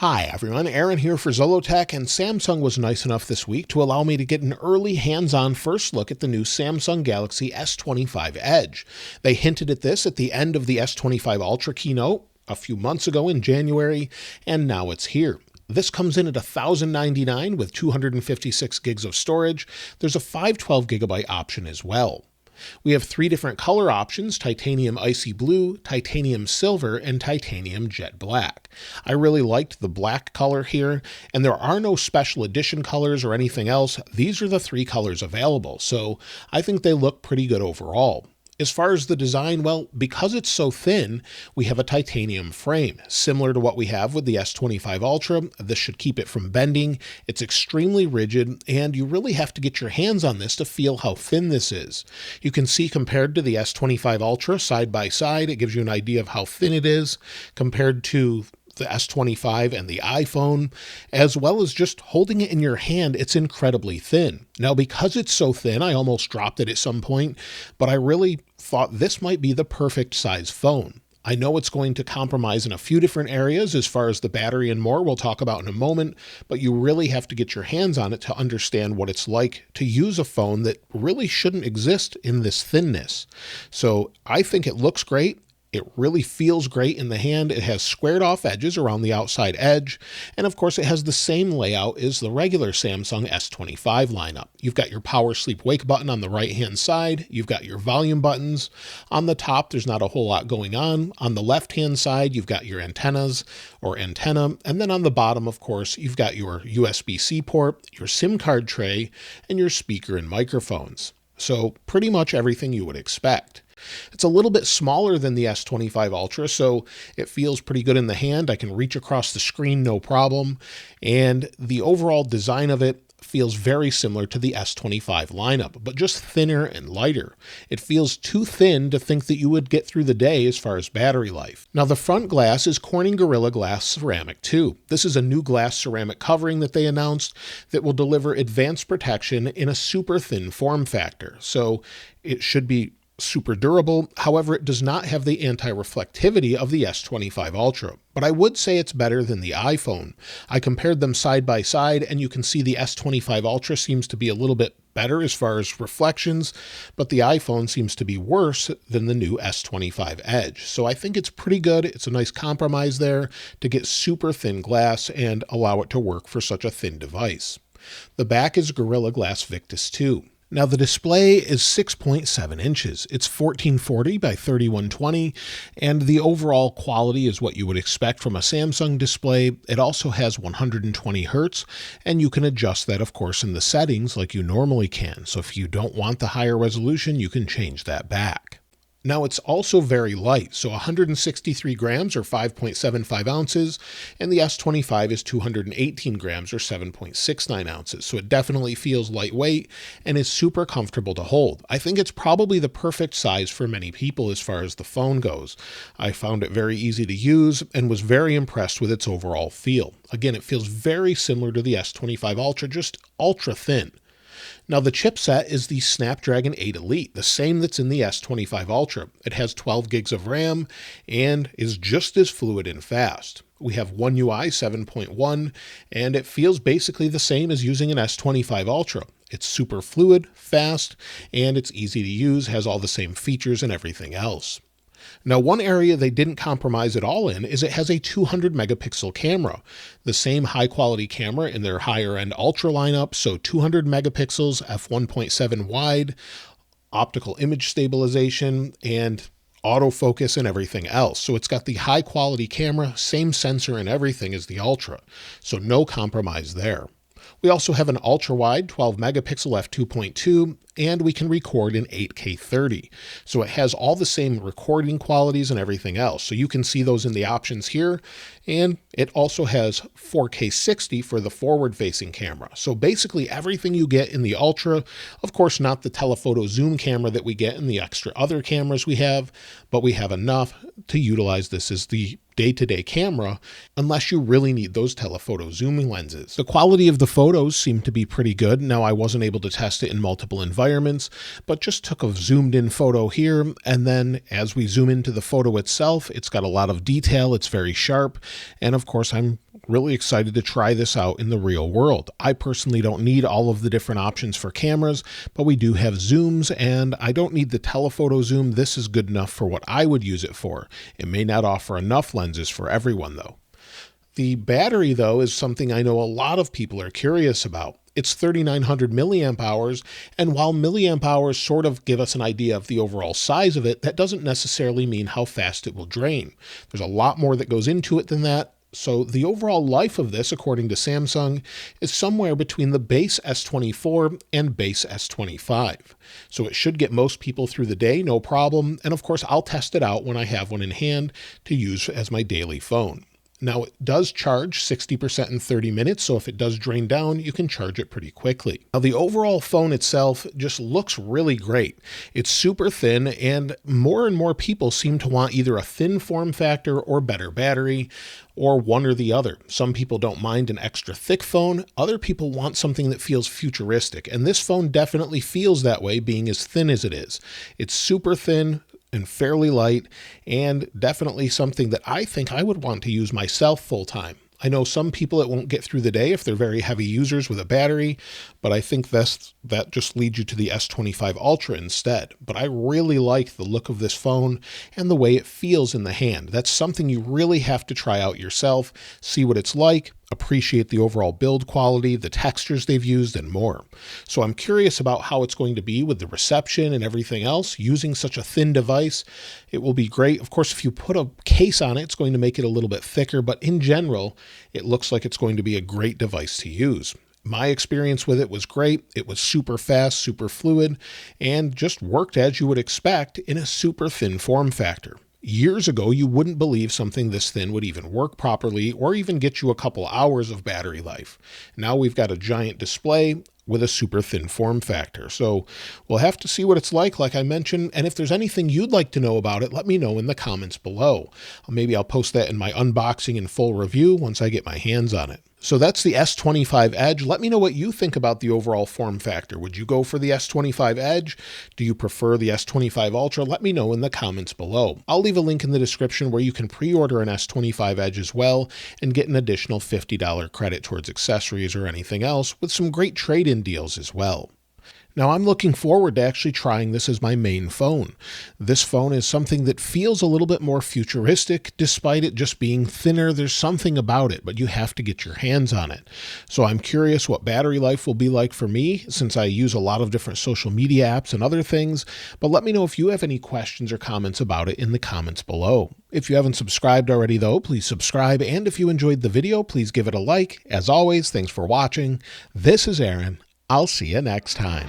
Hi everyone, Aaron here for Zollotech, and Samsung was nice enough this week to allow me to get an early hands-on first look at the new Samsung Galaxy S25 Edge. They hinted at this at the end of the S25 Ultra keynote a few months ago in January, and now it's here. This comes in at $1,099 with 256 gigs of storage. There's a 512 gigabyte option as well. We have three different color options: titanium icy blue, titanium silver, and titanium jet black. I really liked the black color here, and there are no special edition colors or anything else. These are the three colors available, so I think they look pretty good overall. As far as the design, well, because it's so thin, we have a titanium frame, similar to what we have with the S25 Ultra. This should keep it from bending. It's extremely rigid, and you really have to get your hands on this to feel how thin this is. You can see compared to the S25 Ultra side by side, it gives you an idea of how thin it is compared to the S25 and the iPhone, as well as just holding it in your hand, it's incredibly thin. Now, because it's so thin, I almost dropped it at some point, but I really thought this might be the perfect size phone. I know it's going to compromise in a few different areas as far as the battery and more we'll talk about in a moment, but you really have to get your hands on it to understand what it's like to use a phone that really shouldn't exist in this thinness. So I think it looks great. It really feels great in the hand. It has squared off edges around the outside edge. And of course, it has the same layout as the regular Samsung S25 lineup. You've got your power sleep wake button on the right-hand side. You've got your volume buttons. On the top, there's not a whole lot going on. On the left-hand side, you've got your antennas or antenna. And then on the bottom, of course, you've got your USB-C port, your SIM card tray, and your speaker and microphones. So pretty much everything you would expect. It's a little bit smaller than the S25 Ultra, so it feels pretty good in the hand. I can reach across the screen no problem, and the overall design of it feels very similar to the S25 lineup, but just thinner and lighter. It feels too thin to think that you would get through the day as far as battery life. Now, the front glass is Corning Gorilla Glass Ceramic 2. This is a new glass ceramic covering that they announced that will deliver advanced protection in a super thin form factor. So it should be super durable. However, it does not have the anti-reflectivity of the S25 Ultra, but I would say it's better than the iPhone. I compared them side by side, and you can see the S25 Ultra seems to be a little bit better as far as reflections, but the iPhone seems to be worse than the new S25 Edge. So I think it's pretty good. It's a nice compromise there to get super thin glass and allow it to work for such a thin device. The back is Gorilla Glass Victus 2. Now, the display is 6.7 inches. It's 1440 by 3120, and the overall quality is what you would expect from a Samsung display. It also has 120 Hertz, and you can adjust that, of course, in the settings like you normally can. So if you don't want the higher resolution, you can change that back. Now, it's also very light, so 163 grams or 5.75 ounces, and the S25 is 218 grams or 7.69 ounces, so it definitely feels lightweight and is super comfortable to hold. I think it's probably the perfect size for many people as far as the phone goes. I found it very easy to use and was very impressed with its overall feel. Again, it feels very similar to the S25 Ultra, just ultra thin. Now, the chipset is the Snapdragon 8 Elite, the same that's in the S25 Ultra. It has 12 gigs of RAM and is just as fluid and fast. We have One UI 7.1, and it feels basically the same as using an S25 Ultra. It's super fluid, fast, and it's easy to use, has all the same features and everything else. Now, one area they didn't compromise at all in is it has a 200 megapixel camera, the same high quality camera in their higher end Ultra lineup. So 200 megapixels, f1.7 wide, optical image stabilization, and autofocus and everything else. So it's got the high quality camera, same sensor and everything as the Ultra. So no compromise there. We also have an ultra-wide 12 megapixel f2.2, and we can record in 8K 30. So it has all the same recording qualities and everything else. So you can see those in the options here. And it also has 4K 60 for the forward-facing camera. So basically everything you get in the Ultra, of course not the telephoto zoom camera that we get in the extra other cameras we have, but we have enough to utilize this as the day-to-day camera unless you really need those telephoto zooming lenses. The quality of the photos seemed to be pretty good. Now, I wasn't able to test it in multiple environments, but just took a zoomed in photo here, and then as we zoom into the photo itself, it's got a lot of detail, it's very sharp, and of course I'm really excited to try this out in the real world. I personally don't need all of the different options for cameras, but we do have zooms, and I don't need the telephoto zoom. This is good enough for what I would use it for. It may not offer enough lenses for everyone though. The battery though is something I know a lot of people are curious about. It's 3,900 milliamp hours, and while milliamp hours sort of give us an idea of the overall size of it, that doesn't necessarily mean how fast it will drain. There's a lot more that goes into it than that. So the overall life of this, according to Samsung, is somewhere between the base S24 and base S25. So it should get most people through the day, no problem. And of course, I'll test it out when I have one in hand to use as my daily phone. Now, it does charge 60% in 30 minutes, so if it does drain down, you can charge it pretty quickly. Now, the overall phone itself just looks really great. It's super thin, and more people seem to want either a thin form factor or better battery, or one or the other. Some people don't mind an extra thick phone. Other people want something that feels futuristic, and this phone definitely feels that way, being as thin as it is. It's super thin and fairly light, and definitely something that I think I would want to use myself full time. I know some people it won't get through the day if they're very heavy users with a battery, but I think that just leads you to the S25 Ultra instead. But I really like the look of this phone and the way it feels in the hand. That's something you really have to try out yourself, see what it's like, appreciate the overall build quality, the textures they've used, and more. So I'm curious about how it's going to be with the reception and everything else using such a thin device. It will be great. Of course, if you put a case on it, it's going to make it a little bit thicker, but in general, it looks like it's going to be a great device to use. My experience with it was great. It was super fast, super fluid, and just worked as you would expect in a super thin form factor. Years ago, you wouldn't believe something this thin would even work properly or even get you a couple hours of battery life. Now we've got a giant display with a super thin form factor. So we'll have to see what it's like I mentioned, and if there's anything you'd like to know about it, let me know in the comments below. Maybe I'll post that in my unboxing and full review once I get my hands on it. So that's the S25 Edge. Let me know what you think about the overall form factor. Would you go for the S25 Edge? Do you prefer the S25 Ultra? Let me know in the comments below. I'll leave a link in the description where you can pre-order an S25 Edge as well and get an additional $50 credit towards accessories or anything else with some great trade-in deals as well. Now, I'm looking forward to actually trying this as my main phone. This phone is something that feels a little bit more futuristic, despite it just being thinner. There's something about it, but you have to get your hands on it. So I'm curious what battery life will be like for me, since I use a lot of different social media apps and other things, but let me know if you have any questions or comments about it in the comments below. If you haven't subscribed already though, please subscribe, and if you enjoyed the video, please give it a like. As always, thanks for watching. This is Aaron. I'll see you next time.